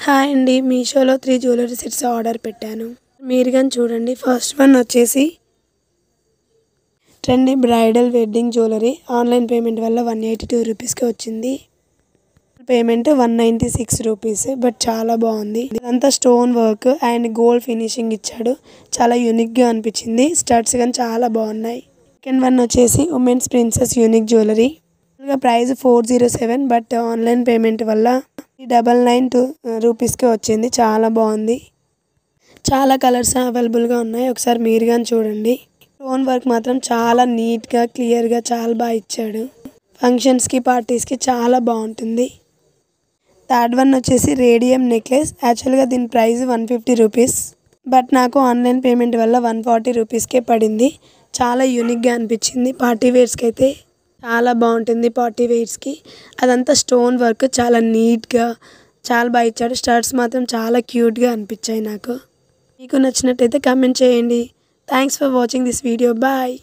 Hi అండి, మీషోలో 3 jewellery sets order పెట్టాను. మీరు కానీ చూడండి. ఫస్ట్ వన్ వచ్చేసి trendy bridal wedding jewellery. Online payment వల్ల 182 రూపీస్కి వచ్చింది. Payment 196 rupees. బట్ చాలా బాగుంది. ఇదంతా stone work and gold finishing ఇచ్చాడు. చాలా యూనిక్గా అనిపించింది. స్టడ్స్ కానీ చాలా బాగున్నాయి. సెకండ్ వన్ వచ్చేసి women's princess unique jewellery. Price 407, but online payment వల్ల 992 రూపీస్కి వచ్చింది. చాలా బాగుంది. చాలా కలర్స్ అవైలబుల్గా ఉన్నాయి. ఒకసారి మీరు కానీ చూడండి. స్టోన్ వర్క్ మాత్రం చాలా నీట్గా క్లియర్గా చాలా బాగా ఇచ్చాడు. ఫంక్షన్స్కి పార్టీస్కి చాలా బాగుంటుంది. థర్డ్ వన్ వచ్చేసి రేడియం నెక్లెస్. యాక్చువల్గా దీని ప్రైస్ 150 రూపీస్, బట్ నాకు ఆన్లైన్ పేమెంట్ వల్ల 140 రూపీస్కే పడింది. చాలా యూనిక్గా అనిపించింది. పార్టీ వేర్స్కి అయితే చాలా బాగుంటుంది. పార్టీ వేర్స్కి అదంతా స్టోన్ వర్క్ చాలా నీట్గా చాలా బాగా ఇచ్చాడు. స్టడ్స్ మాత్రం చాలా క్యూట్గా అనిపించాయి నాకు. మీకు నచ్చినట్టయితే కామెంట్ చేయండి. Thanks for watching this video. Bye.